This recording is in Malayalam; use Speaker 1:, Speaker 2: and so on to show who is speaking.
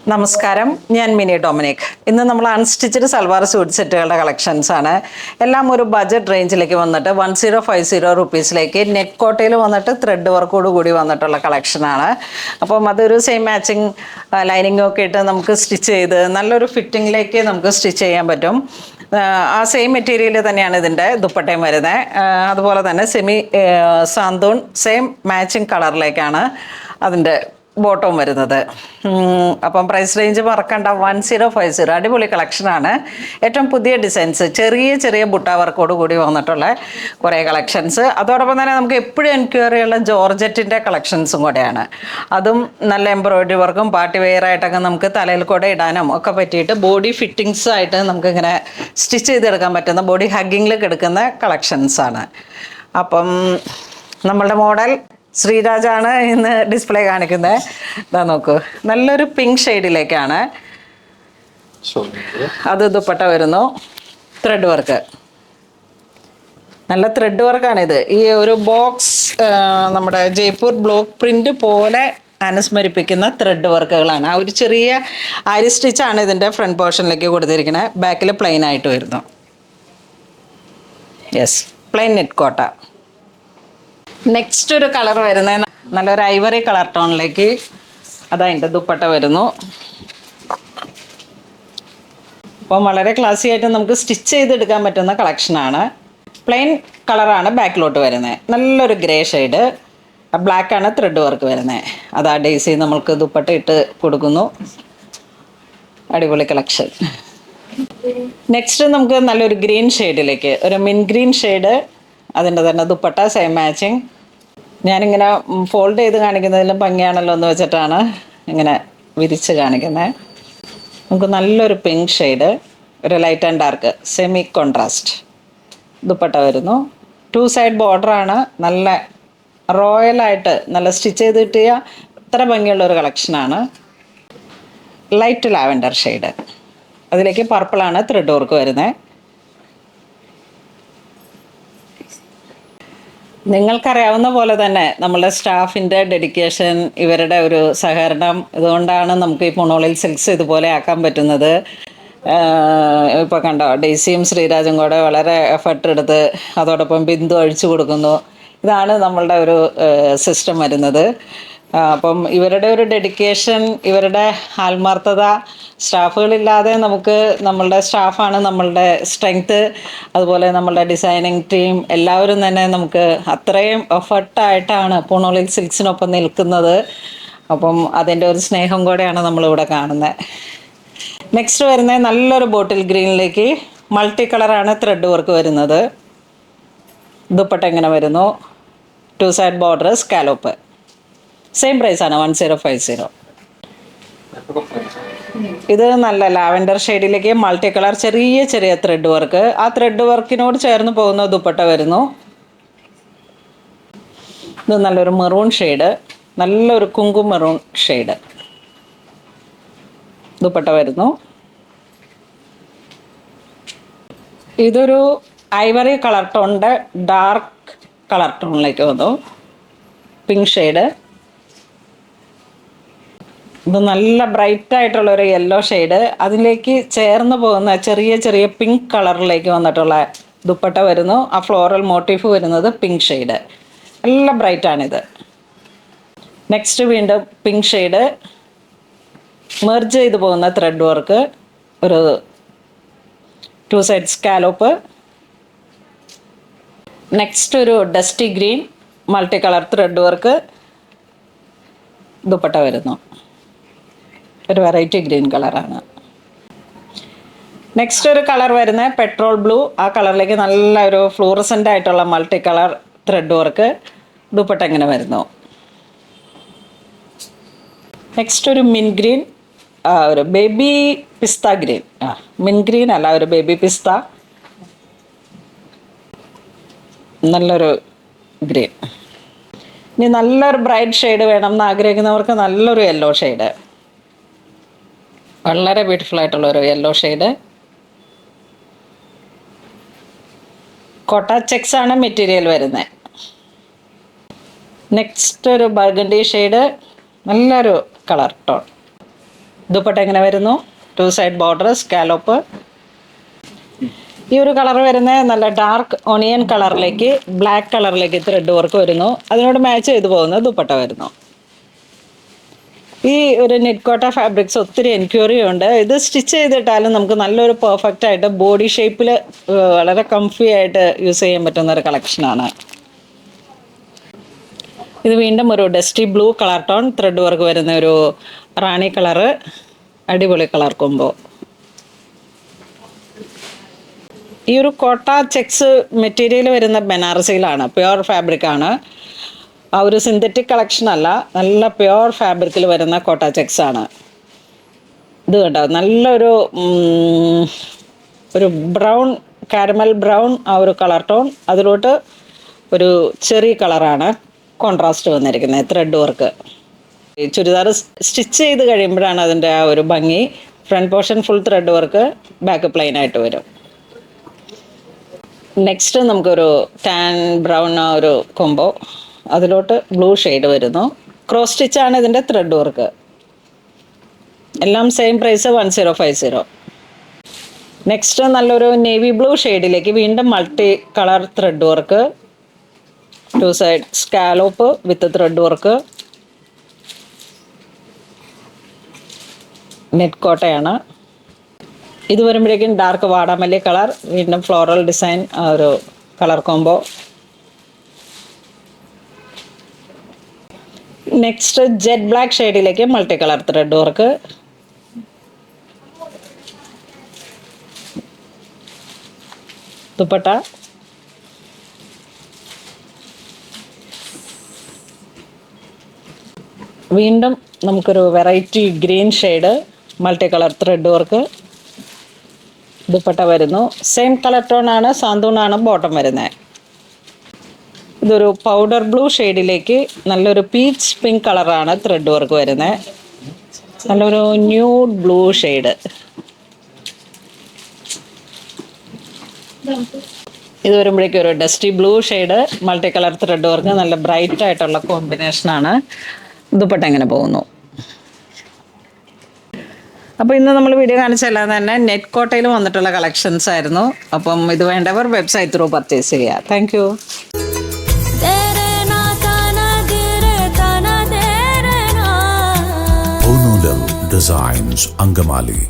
Speaker 1: നമസ്കാരം, ഞാൻ മിനി ഡൊമിനിക്. ഇന്ന് നമ്മൾ അൺസ്റ്റിച്ചഡ് സൽവാർ സ്യൂട്ട് സെറ്റുകളുടെ കളക്ഷൻസ് ആണ്. എല്ലാം ഒരു ബഡ്ജറ്റ് റേഞ്ചിലേക്ക് വന്നിട്ട് 1050 റുപ്പീസിലേക്ക് നെക്ക് കോട്ടയിൽ വന്നിട്ട് ത്രെഡ് വർക്കോട് കൂടി വന്നിട്ടുള്ള കളക്ഷനാണ്. അപ്പം അതൊരു സെയിം മാച്ചിങ് ലൈനിങ്ങും ഒക്കെ ഇട്ട് നമുക്ക് സ്റ്റിച്ച് ചെയ്ത് നല്ലൊരു ഫിറ്റിങ്ങിലേക്ക് നമുക്ക് സ്റ്റിച്ച് ചെയ്യാൻ പറ്റും. ആ സെയിം മെറ്റീരിയൽ തന്നെയാണ് ഇതിൻ്റെ ദുപ്പട്ടയും വരുന്നത്. അതുപോലെ തന്നെ സെമി സാന്തൂൺ സെയിം മാച്ചിങ് കളറിലേക്കാണ് അതിൻ്റെ ബോട്ടവും വരുന്നത്. അപ്പം പ്രൈസ് റേഞ്ച് മറക്കണ്ട, 1050. അടിപൊളി കളക്ഷനാണ്. ഏറ്റവും പുതിയ ഡിസൈൻസ്, ചെറിയ ചെറിയ ബുട്ട വർക്കോട് കൂടി വന്നിട്ടുള്ള കുറേ കളക്ഷൻസ്. അതോടൊപ്പം തന്നെ നമുക്ക് എപ്പോഴും എൻക്വയറി ഉള്ള ജോർജറ്റിൻ്റെ കളക്ഷൻസും കൂടെയാണ്. അതും നല്ല എംബ്രോയിഡറി വർക്കും പാർട്ടി വെയർ ആയിട്ടൊക്കെ നമുക്ക് തലയിൽ കൂടെ ഇടാനും ഒക്കെ പറ്റിയിട്ട് ബോഡി ഫിറ്റിങ്സ് ആയിട്ട് നമുക്കിങ്ങനെ സ്റ്റിച്ച് ചെയ്തെടുക്കാൻ പറ്റുന്ന ബോഡി ഹഗ്ഗിങ്ങിൽ എടുക്കുന്ന കളക്ഷൻസാണ്. അപ്പം നമ്മളുടെ മോഡൽ ശ്രീരാജാണ് ഇന്ന് ഡിസ്പ്ലേ കാണിക്കുന്നത്. ഇതാ നോക്കൂ, നല്ലൊരു പിങ്ക് ഷെയ്ഡിലേക്കാണ് അത് ദുപ്പട്ട വരുന്നു. ത്രെഡ് വർക്ക്, നല്ല ത്രെഡ് വർക്കാണിത്. ഈ ഒരു ബോക്സ് നമ്മുടെ ജയ്പൂർ ബ്ലോക്ക് പ്രിന്റ് പോലെ അനുസ്മരിപ്പിക്കുന്ന ത്രെഡ് വർക്കുകളാണ്. ആ ഒരു ചെറിയ അരി സ്റ്റിച്ചാണ് ഇതിൻ്റെ ഫ്രണ്ട് പോർഷനിലേക്ക് കൊടുത്തിരിക്കുന്നത്. ബാക്കിൽ പ്ലെയിൻ ആയിട്ട് വരുന്നു. യെസ്, പ്ലെയിൻ നെറ്റ് കോട്ട. നെക്സ്റ്റ് ഒരു കളർ വരുന്നത് നല്ലൊരു ഐവറി കളർ ടോണിലേക്ക്, അതതിൻ്റെ ദുപ്പട്ട വരുന്നു. അപ്പം വളരെ ക്ലാസി ആയിട്ട് നമുക്ക് സ്റ്റിച്ച് ചെയ്തെടുക്കാൻ പറ്റുന്ന കളക്ഷനാണ്. പ്ലെയിൻ കളറാണ് ബാക്കിലോട്ട് വരുന്നത്. നല്ലൊരു ഗ്രേ ഷെയ്ഡ്, ബ്ലാക്കാണ് ത്രെഡ് വർക്ക് വരുന്നത്. അതാ ഡേയ്സി നമ്മൾക്ക് ദുപ്പട്ട ഇട്ട് കൊടുക്കുന്നു. അടിപൊളി കളക്ഷൻ. നെക്സ്റ്റ് നമുക്ക് നല്ലൊരു ഗ്രീൻ ഷെയ്ഡിലേക്ക്, ഒരു മിൻ ഗ്രീൻ ഷെയ്ഡ്, അതിൻ്റെ തന്നെ ദുപ്പട്ട സെയിം മാച്ചിങ്. ഞാനിങ്ങനെ ഫോൾഡ് ചെയ്ത് കാണിക്കുന്നതിലും ഭംഗിയാണല്ലോ എന്ന് വെച്ചിട്ടാണ് ഇങ്ങനെ വിരിച്ച് കാണിക്കുന്നത്. നമുക്ക് നല്ലൊരു പിങ്ക് ഷെയ്ഡ്, ഒരു light and dark semi contrast dupatta വരുന്നു. 2 സൈഡ് ബോർഡറാണ്. നല്ല റോയലായിട്ട് നല്ല സ്റ്റിച്ച് ചെയ്ത് കിട്ടിയ അത്ര ഭംഗിയുള്ളൊരു കളക്ഷനാണ്. ലൈറ്റ് ലാവൻഡർ ഷെയ്ഡ്, അതിലേക്ക് പർപ്പിളാണ് ത്രെഡ് വർക്ക് വരുന്നത്. നിങ്ങൾക്കറിയാവുന്ന പോലെ തന്നെ നമ്മളുടെ സ്റ്റാഫിൻ്റെ ഡെഡിക്കേഷൻ, ഇവരുടെ ഒരു സഹകരണം, ഇതുകൊണ്ടാണ് നമുക്ക് ഈ പുണോളിൽ സിൽക്സ് ഇതുപോലെ ആക്കാൻ പറ്റുന്നത്. ഇപ്പോൾ കണ്ടോ, ഡെയ്സിയും ശ്രീരാജും കൂടെ വളരെ എഫർട്ട് എടുത്ത് അതോടൊപ്പം ബിന്ദു അഴിച്ചു കൊടുക്കുന്നു. ഇതാണ് നമ്മളുടെ ഒരു സിസ്റ്റം വരുന്നത്. അപ്പം ഇവരുടെ ഒരു ഡെഡിക്കേഷൻ, ഇവരുടെ ആത്മാർത്ഥത, സ്റ്റാഫുകളില്ലാതെ നമുക്ക് നമ്മളുടെ സ്റ്റാഫാണ് നമ്മളുടെ സ്ട്രെങ്ത്ത്. അതുപോലെ നമ്മളുടെ ഡിസൈനിങ് ടീം എല്ലാവരും തന്നെ നമുക്ക് അത്രയും എഫർട്ടായിട്ടാണ് പൂണോളിൽ സിൽക്സിനൊപ്പം നിൽക്കുന്നത്. അപ്പം അതിൻ്റെ ഒരു സ്നേഹം കൂടെയാണ് നമ്മളിവിടെ കാണുന്നത്. നെക്സ്റ്റ് വരുന്നത് നല്ലൊരു ബോട്ടിൽ ഗ്രീനിലേക്ക് മൾട്ടി കളറാണ് ത്രെഡ് വർക്ക് വരുന്നത്. ദുപ്പട്ട ഇങ്ങനെ വരുന്നു. 2 സൈഡ് ബോർഡർ സ്കാലോപ്പ്. സെയിം പ്രൈസാണ് 1050. ഇത് നല്ല ലാവൻഡർ ഷെയ്ഡിലേക്ക് മൾട്ടി കളർ ചെറിയ ചെറിയ ത്രെഡ് വർക്ക്. ആ ത്രെഡ് വർക്കിനോട് ചേർന്ന് പോകുന്ന ദുപ്പട്ട വരുന്നു. ഇത് നല്ലൊരു മെറൂൺ ഷെയ്ഡ്, നല്ലൊരു കുങ്കും മെറൂൺ ഷെയ്ഡ് ദുപ്പട്ട വരുന്നു. ഇതൊരു ഐവറി കളർ ടോണിൻ്റെ ഡാർക്ക് കളർ ടോണിലേക്ക് വന്നു. Pink shade. ഇത് നല്ല ബ്രൈറ്റ് ആയിട്ടുള്ളൊരു യെല്ലോ ഷെയ്ഡ്, അതിലേക്ക് ചേർന്ന് പോകുന്ന ചെറിയ ചെറിയ പിങ്ക് കളറിലേക്ക് വന്നിട്ടുള്ള ദുപ്പട്ട വരുന്നു. ആ ഫ്ലോറൽ മോട്ടീഫ് വരുന്നത് പിങ്ക് ഷെയ്ഡ്, നല്ല ബ്രൈറ്റാണിത്. നെക്സ്റ്റ് വീണ്ടും പിങ്ക് ഷെയ്ഡ്, മെർജ് ചെയ്ത് പോകുന്ന ത്രെഡ് വർക്ക്, ഒരു 2 സൈഡ് സ്കാലോപ്പ്. നെക്സ്റ്റ് ഒരു dusty green multi colour thread work dupatta വരുന്നു. ഒരു വെറൈറ്റി ഗ്രീൻ കളറാണ്. നെക്സ്റ്റ് ഒരു കളർ വരുന്നത് പെട്രോൾ ബ്ലൂ. ആ കളറിലേക്ക് നല്ല ഒരു ഫ്ലൂറസൻ്റ് ആയിട്ടുള്ള multi colour thread work dupatta ഇങ്ങനെ വരുന്നു. നെക്സ്റ്റ് ഒരു മിൻ ഗ്രീൻ, ഒരു ബേബി പിസ്ത ഗ്രീൻ. മിൻ ഗ്രീൻ അല്ല, ഒരു ബേബി പിസ്ത, നല്ലൊരു ഗ്രീൻ. ഇനി നല്ലൊരു ബ്രൈറ്റ് ഷെയ്ഡ് വേണം എന്ന് ആഗ്രഹിക്കുന്നവർക്ക് നല്ലൊരു യെല്ലോ ഷെയ്ഡ്, വളരെ ബ്യൂട്ടിഫുൾ ആയിട്ടുള്ളൊരു യെല്ലോ ഷെയ്ഡ്. കോട്ട ചെക്സ് ആണ് മെറ്റീരിയൽ വരുന്നത്. നെക്സ്റ്റ് ഒരു ബർഗണ്ടി ഷെയ്ഡ്, നല്ലൊരു കളർ ടോൺ. ദുപ്പട്ട എങ്ങനെ വരുന്നു? 2 സൈഡ് ബോർഡർ, സ്കാലോപ്പ്. ഈ ഒരു കളർ വരുന്നത് നല്ല ഡാർക്ക് ഒണിയൻ കളറിലേക്ക് ബ്ലാക്ക് കളറിലേക്ക് ത്രെഡ് വർക്ക് വരുന്നു. അതിനോട് മാച്ച് ചെയ്ത് പോകുന്ന ദുപ്പട്ട വരുന്നു. ഈ ഒരു നെറ്റ് കോട്ട ഫാബ്രിക്സ് ഒത്തിരി എൻക്വയറി ഉണ്ട്. ഇത് സ്റ്റിച്ച് ചെയ്തിട്ടാലും നമുക്ക് നല്ലൊരു പെർഫെക്റ്റ് ആയിട്ട് ബോഡി ഷേപ്പിൽ വളരെ കംഫി ആയിട്ട് യൂസ് ചെയ്യാൻ പറ്റുന്ന ഒരു കളക്ഷനാണ്. ഇത് വീണ്ടും ഒരു dusty blue colour tone thread work വരുന്ന ഒരു റാണി കളറ്, അടിപൊളി കളർ കോംബോ. ഈ ഒരു കോട്ട ചെക്സ് മെറ്റീരിയൽ വരുന്ന ബനാറസിയിലാണ്, പ്യുവർ ഫാബ്രിക് ആണ്. ആ ഒരു സിന്തറ്റിക് കളക്ഷൻ അല്ല, നല്ല പ്യുവർ ഫാബ്രിക്കിൽ വരുന്ന കോട്ട ചെക്സ് ആണ്. ഇത് കണ്ടോ, നല്ലൊരു ഒരു ബ്രൗൺ, കാരമൽ ബ്രൗൺ ആ ഒരു കളർ ടോൺ, അതിലോട്ട് ഒരു ചെറി കളറാണ് കോൺട്രാസ്റ്റ് വന്നിരിക്കുന്നത് ത്രെഡ് വർക്ക്. ഈ ചുരിദാർ സ്റ്റിച്ച് ചെയ്ത് കഴിയുമ്പോഴാണ് അതിൻ്റെ ആ ഒരു ഭംഗി. Front portion full thread work, back plain ആയിട്ട് വരും. നെക്സ്റ്റ് നമുക്കൊരു ടാൻ ബ്രൗൺ ആ ഒരു കോംബോ, അതിലോട്ട് ബ്ലൂ ഷെയ്ഡ് വരുന്നു. ക്രോസ് സ്റ്റിച്ചാണ് ഇതിൻ്റെ ത്രെഡ് വർക്ക്. എല്ലാം സെയിം പ്രൈസ് 1050. നെക്സ്റ്റ് നല്ലൊരു നേവി ബ്ലൂ ഷെയ്ഡിലേക്ക് വീണ്ടും multi colour thread work, 2 side scallop with thread work. Net കോട്ടയാണ്. ഇത് വരുമ്പോഴേക്കും ഡാർക്ക് വാടാമല്ലി കളർ, വീണ്ടും ഫ്ലോറൽ ഡിസൈൻ ആ ഒരു colour combo. Next jet black ഷെയ്ഡിലേക്ക് multi colour thread work. Dupatta. വീണ്ടും നമുക്കൊരു variety green shade multi colour thread work. Dupatta വരുന്നു. സെയിം കളർ ടോൺ ആണ്, സാന്തൂണാണ് ബോട്ടം വരുന്നത്. ഇതൊരു പൗഡർ ബ്ലൂ ഷെയ്ഡിലേക്ക് നല്ലൊരു പീച്ച് പിങ്ക് കളറാണ് ത്രെഡ് വർക്ക് വരുന്നത്. നല്ലൊരു ന്യൂഡ് ബ്ലൂ ഷെയ്ഡ്. ഇത് വരുമ്പോഴേക്കും ഒരു dusty blue shade multi colour thread work, നല്ല ബ്രൈറ്റ് ആയിട്ടുള്ള കോമ്പിനേഷനാണ്. ദുപ്പട്ട എങ്ങനെ പോകുന്നു? അപ്പോൾ ഇന്ന് നമ്മൾ വീഡിയോ കാണിച്ചല്ലാതെ തന്നെ നെറ്റ് കോട്ടയിൽ വന്നിട്ടുള്ള കളക്ഷൻസ് ആയിരുന്നു. അപ്പം ഇത് വേണ്ടവർ വെബ്സൈറ്റ് ത്രൂ പർച്ചേസ് ചെയ്യുക. Thank you.
Speaker 2: Designs Angamali.